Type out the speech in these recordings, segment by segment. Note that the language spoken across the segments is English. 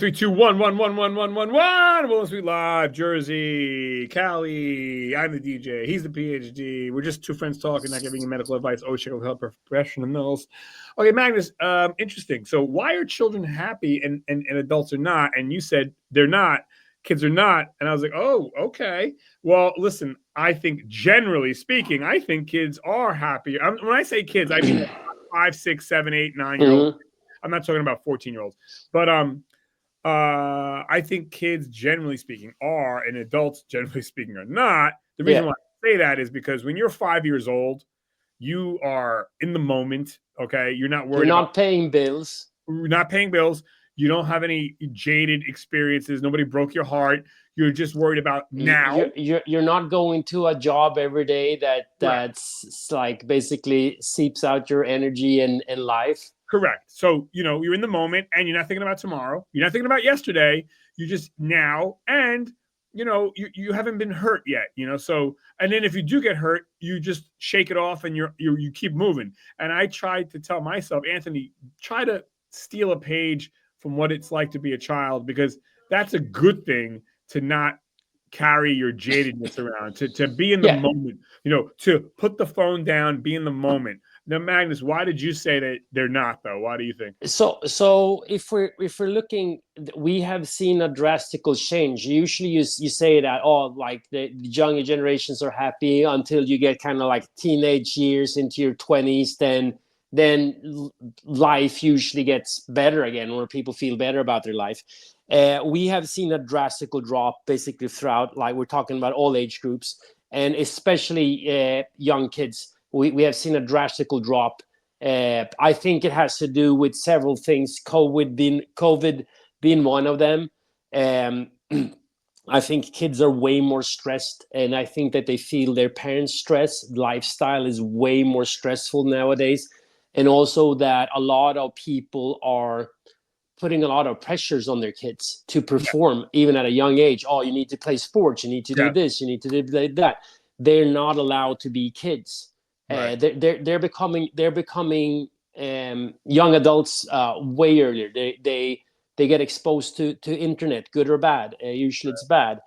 3, 2, 1, 1, 1, 1, 1, 1, 1. Willow Sweet Live, Jersey, Cali. I'm the DJ. He's the PhD. We're just two friends talking, not giving you medical advice. Always check with health professionals. Okay, Magnus. Interesting. So, why are children happy and adults are not? And you said they're not. Kids are not. And I was like, oh, okay. Well, listen. I think generally speaking, I think kids are happy. When I say kids, I mean 5, 6, 7, 8, 9-year olds. Mhm. I'm not talking about 14-year-olds, but I think kids, generally speaking, are, and adults, generally speaking, are not. The reason Yeah. why I say that is because when you're 5 years old, you are in the moment. Okay, you're not You're worried about not paying bills. not paying bills. You don't have any jaded experiences. Nobody broke your heart. You're just worried about now. You're not going to a job every day Correct. that's like basically seeps out your energy and life. Correct. So, you're in the moment and you're not thinking about tomorrow. You're not thinking about yesterday. You're just now. And, you haven't been hurt yet, So, and then if you do get hurt, you just shake it off and you keep moving. And I tried to tell myself, Anthony, try to steal a page from what it's like to be a child, because that's a good thing to not carry your jadedness around, to be in the Yeah. moment, to put the phone down, be in the moment. Now, Magnus, why did you say that they're not, though? Why do you think? So if we're looking, we have seen a drastical change. Usually you say that, oh, like the younger generations are happy until you get kind of like teenage years into your 20s, then life usually gets better again, or people feel better about their life. We have seen a drastical drop basically throughout, like we're talking about all age groups, and especially young kids. We have seen a drastical drop. I think it has to do with several things. COVID being one of them. Um, I think kids are way more stressed, and I think that they feel their parents' stress. Lifestyle is way more stressful nowadays, and also that a lot of people are putting a lot of pressures on their kids to Yeah. perform even at a young age. Oh, you need to play sports, you need to do Yeah. this, you need to do that. They're not allowed to be kids. Right. They're becoming young adults way earlier. They get exposed to internet, good or bad. Usually it's bad.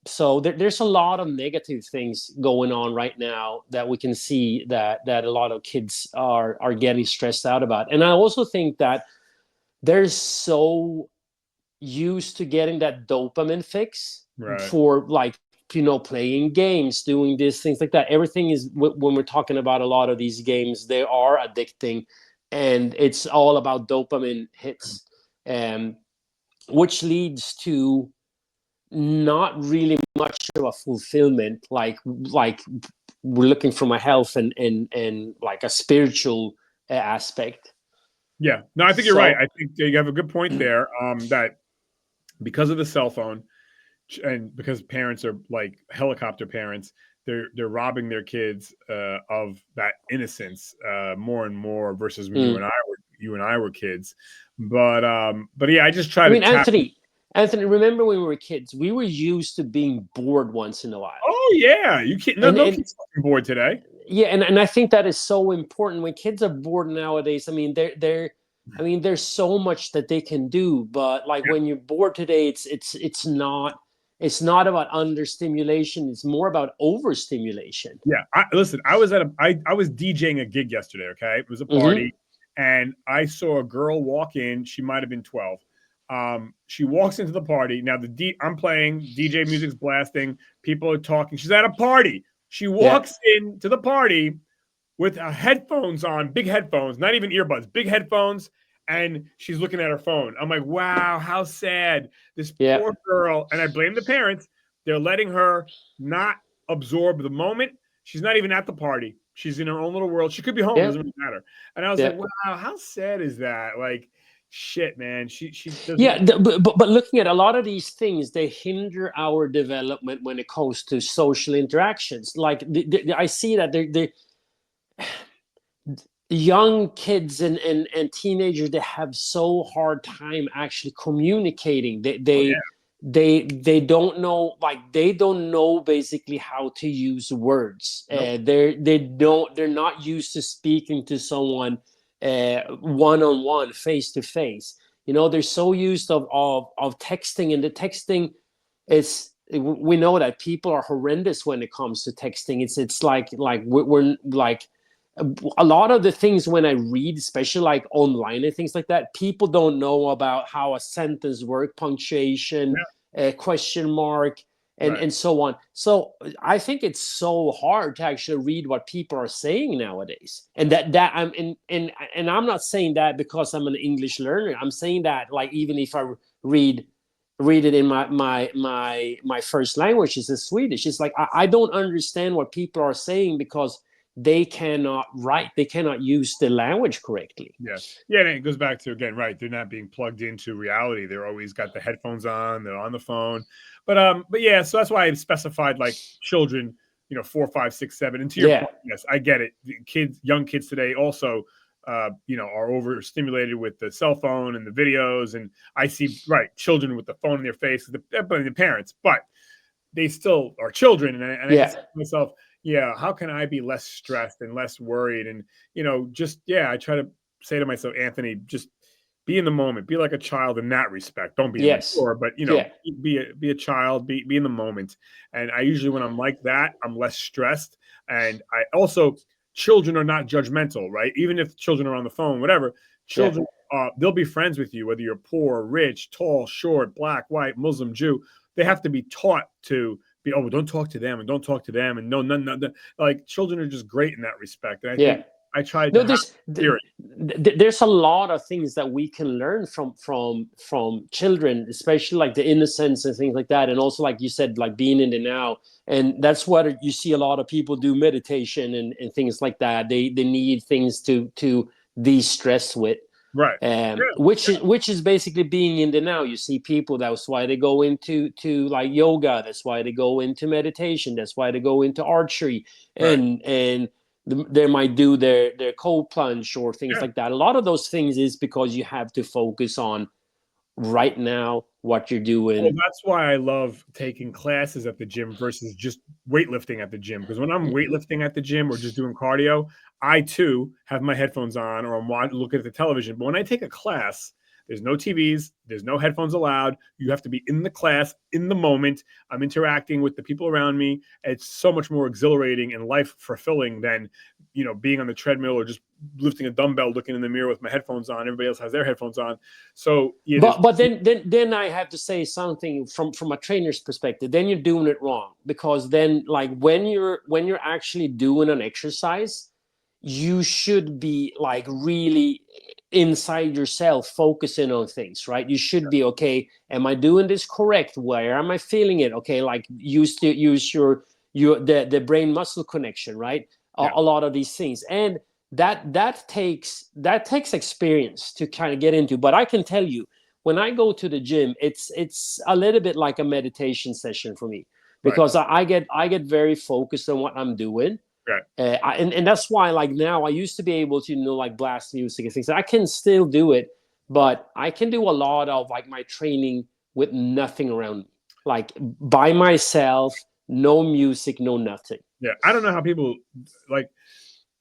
So there's a lot of negative things going on right now that we can see that a lot of kids are getting stressed out about. And I also think that they're so used to getting that dopamine fix Right. for, like, playing games, doing these things like that. Everything is, when we're talking about a lot of these games, they are addicting, and it's all about dopamine hits, um, which leads to not really much of a fulfillment, like we're looking from a health and like a spiritual aspect. Yeah. No, I think you're right. So I think you have a good point there. That because of the cell phone, and because parents are like helicopter parents, they're robbing their kids of that innocence more and more versus when mm. you and I were kids. But yeah, I just try I to mean, tap. Anthony, remember when we were kids? We were used to being bored once in a while, Oh yeah, you can't. No, and no and kids fucking bored today. yeah, and I think that is so important. When kids are bored nowadays, I mean, there's so much that they can do, but like Yeah, when you're bored today, it's not about understimulation. It's more about overstimulation. yeah. Listen, I was DJing a gig yesterday. Okay, it was a Mm-hmm. party, and I saw a girl walk in. She might have been 12. She walks into the party. Now I'm playing DJ music's blasting. People are talking. She's at a party. She Yeah, walks into the party with headphones on, big headphones, not even earbuds, big headphones, and she's looking at her phone. I'm like, wow, how sad. This yeah, poor girl. And I blame the parents. They're letting her not absorb the moment. She's not even at the party. She's in her own little world. She could be home, yeah, doesn't really matter. And I was like, yeah. wow, how sad is that? Like, shit, man. She doesn't. Yeah, but looking at a lot of these things, they hinder our development when it comes to social interactions. Like I see that they young kids and teenagers, they have so hard time actually communicating. They Oh they yeah, they don't know, like they don't know basically how to use words. nope. They're not used to speaking to someone one on one, face to face. You know, they're so used of texting, and the texting is, we know that people are horrendous when it comes to texting. It's like we're like, a lot of the things when I read, especially like online and things like that, people don't know about how a sentence work, punctuation, question mark, and so on. So I think it's so hard to actually read what people are saying nowadays. And that I'm and I'm not saying that because I'm an English learner. I'm saying that, like, even if I read it in my first language is Swedish, it's like I don't understand what people are saying because they cannot write, they cannot use the language correctly. Yeah, and it goes back to, again, right, they're not being plugged into reality. They're always got the headphones on, they're on the phone. But yeah, so that's why I specified like children, 4, 5, 6, 7. And to your point, yes, I get it. Young kids today also are overstimulated with the cell phone and the videos. And I see, right, children with the phone in their face, the parents, but they still are children. And I just think to myself, how can I be less stressed and less worried? And, I try to say to myself, Anthony, just be in the moment, be like a child in that respect. Don't be immature, but be a child, be in the moment. And I usually, when I'm like that, I'm less stressed. And I also, children are not judgmental, right? Even if children are on the phone, whatever, children, they'll be friends with you, whether you're poor, rich, tall, short, black, white, Muslim, Jew. They have to be taught to be, don't talk to them and don't talk to them. And no, like, children are just great in that respect. And I think I tried to there's a lot of things that we can learn from children, especially like the innocence and things like that. And also, like you said, like being in the now. And that's what you see a lot of people do meditation and things like that. They need things to de-stress with. Right. Which is basically being in the now. You see people, that's why they go into like yoga, that's why they go into meditation, that's why they go into archery, and they might do their cold plunge or things like that. A lot of those things is because you have to focus on right now what you're doing. Well, that's why I love taking classes at the gym versus just weightlifting at the gym. Because when I'm weightlifting at the gym or just doing cardio, I too have my headphones on, or I'm looking at the television. But when I take a class, there's no TVs, there's no headphones allowed. You have to be in the class, in the moment. I'm interacting with the people around me. It's so much more exhilarating and life fulfilling than, being on the treadmill or just lifting a dumbbell, looking in the mirror with my headphones on. Everybody else has their headphones on. So but then I have to say something from a trainer's perspective. Then you're doing it wrong, because then, like, when you're actually doing an exercise, you should be like really inside yourself focusing on things, right? You should be, okay, am I doing this correct? Where am I feeling it? Okay, like use the brain muscle connection, right? A lot of these things, and that takes experience to kind of get into. But I can tell you, when I go to the gym, it's a little bit like a meditation session for me, because I get very focused on what I'm doing. And that's why, like, now I used to be able to, like, blast music and things. I can still do it, but I can do a lot of like my training with nothing around me, like by myself, no music, no nothing. Yeah, I don't know how people, like,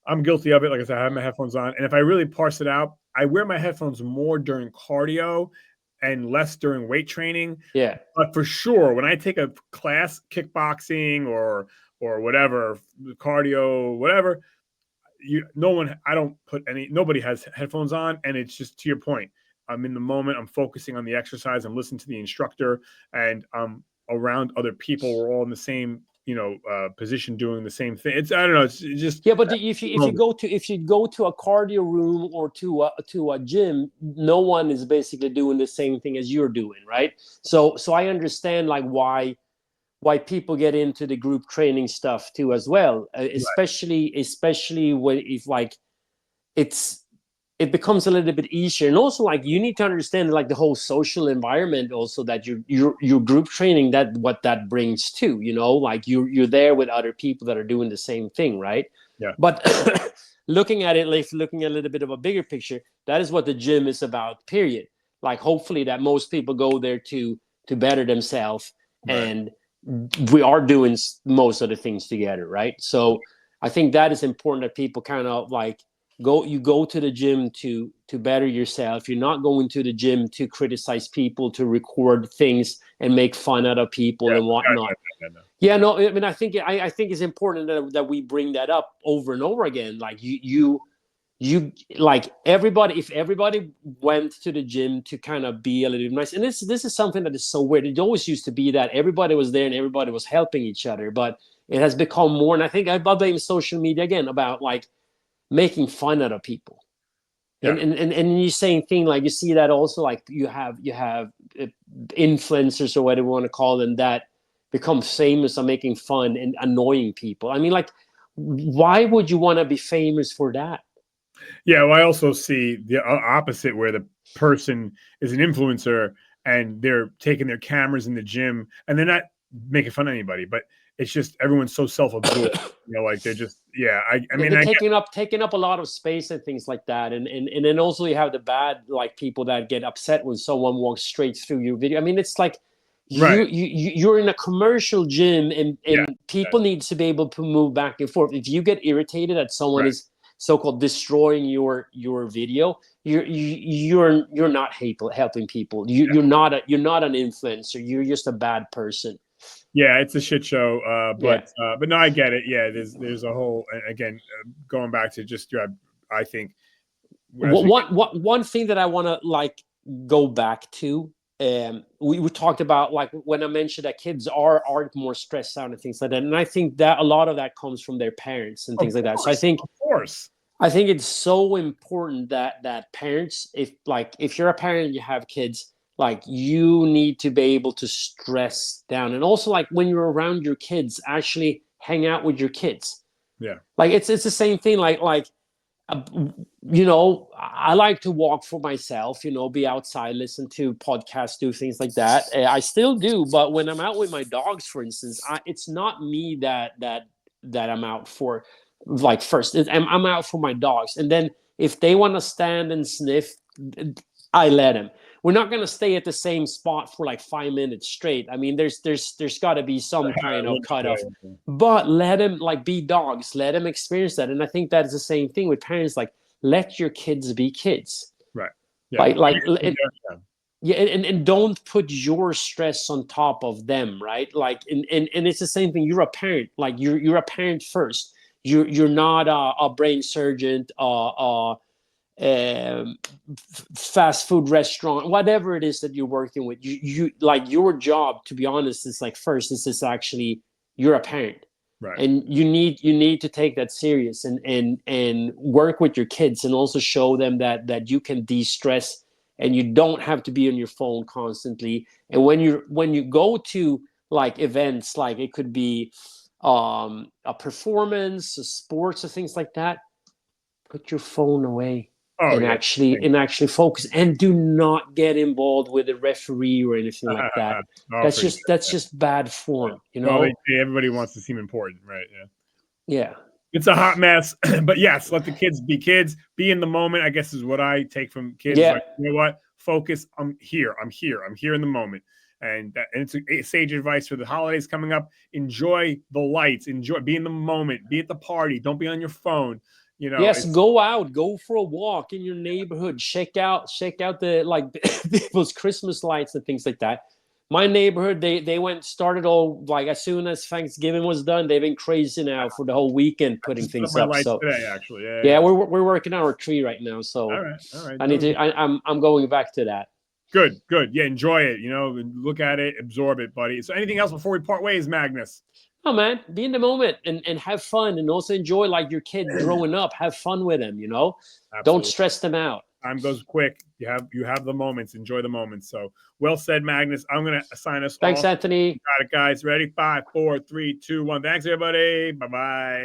I'm guilty of it. Like I said, I have my headphones on, and if I really parse it out, I wear my headphones more during cardio and less during weight training. Yeah. But for sure, when I take a class, kickboxing or whatever, cardio, whatever, nobody has headphones on, and it's just, to your point, I'm in the moment, I'm focusing on the exercise, I'm listening to the instructor, and I'm around other people. We're all in the same position doing the same thing. I don't know. It's just, but if you go to a cardio room or to a gym, no one is basically doing the same thing as you're doing, right? So I understand, like, why people get into the group training stuff too as well, especially when if like it becomes a little bit easier. And also, like, you need to understand, like, the whole social environment also that your group training, that what that brings too, like you're there with other people that are doing the same thing, right? But looking at it, like, looking at a little bit of a bigger picture, that is what the gym is about, period. Like, hopefully that most people go there to better themselves, and we are doing most of the things together, right? So I think that is important, that people kind of like you go to the gym to better yourself. You're not going to the gym to criticize people, to record things and make fun out of people and whatnot. No. Yeah, no, I mean, I think it's important that we bring that up over and over again. Like you like everybody, if everybody went to the gym to kind of be a little bit nice, and this is something that is so weird. It always used to be that everybody was there and everybody was helping each other, but it has become more, and I think I blame social media again about like making fun out of people. Yeah. And you saying thing like you see that also, like you have influencers or whatever you want to call them that become famous on making fun and annoying people. I mean, like, why would you want to be famous for that? Yeah, well, I also see the opposite, where the person is an influencer and they're taking their cameras in the gym and they're not making fun of anybody, but it's just everyone's so self-absorbed. Like they're just, I mean, they're taking up a lot of space and things like that, and then also you have the bad like people that get upset when someone walks straight through your video. I mean, it's like you're in a commercial gym, and people need to be able to move back and forth. If you get irritated that someone is so-called destroying your video, you're not helping people. You're not an influencer. You're just a bad person. Yeah, it's a shit show. But no, I get it. Yeah, there's a whole, again, going back to just, I think one thing that I want to like go back to. We talked about, like, when I mentioned that kids are more stressed out and things like that, and I think that a lot of that comes from their parents and things like that. So I think, I think it's so important that parents, if you're a parent and you have kids, like, you need to be able to stress down, and also, like, when you're around your kids, actually hang out with your kids. Yeah, like it's the same thing. You know, I like to walk for myself, you know, be outside, listen to podcasts, do things like that. I still do, but when I'm out with my dogs, for instance, it's not me that I'm out for. Like, first, I'm out for my dogs, and then if they want to stand and sniff, I let them. We're not going to stay at the same spot for like 5 minutes straight. I mean, there's got to be some kind of cutoff, but let them, like, be dogs. Let them experience that. And I think that is the same thing with parents. Like, let your kids be kids. Right. Yeah. And don't put your stress on top of them. Right. Like, and it's the same thing. You're a parent. Like, you're a parent first. You're not a brain surgeon, fast food restaurant, whatever it is that you're working with. You like, your job, to be honest, is like, first, this is actually, you're a parent, right? And you need to take that serious and work with your kids, and also show them that you can de-stress and you don't have to be on your phone constantly. And when you go to like events, like it could be a performance, a sports, or things like that, put your phone away. Actually focus, and do not get involved with a referee or anything like that. That's just bad form, you know. Well, everybody wants to seem important, right? Yeah. It's a hot mess, but yes, let the kids be in the moment, I guess, is what I take from kids. Yeah. Like, you know what? Focus. I'm here in the moment. And it's a sage advice for the holidays coming up. Enjoy the lights. Be in the moment. Be at the party. Don't be on your phone. You know, yes, go out, go for a walk in your neighborhood, check out the, like, people's Christmas lights and things like that. My neighborhood, they started all, like, as soon as Thanksgiving was done. They've been crazy now for the whole weekend putting things up. So today, actually, we're working on our tree right now. So all right. I'm going back to that. Good. Yeah, enjoy it. You know, look at it, absorb it, buddy. So, anything else before we part ways, Magnus? Oh, man, be in the moment and have fun, and also enjoy, like, your kid growing up. Have fun with them, you know. Absolutely. Don't stress them out. Time goes quick. You have the moments. Enjoy the moments. So, well said, Magnus. I'm going to assign us. Thanks, Anthony. Got it, guys. Ready? 5, 4, 3, 2, 1. Thanks, everybody. Bye-bye.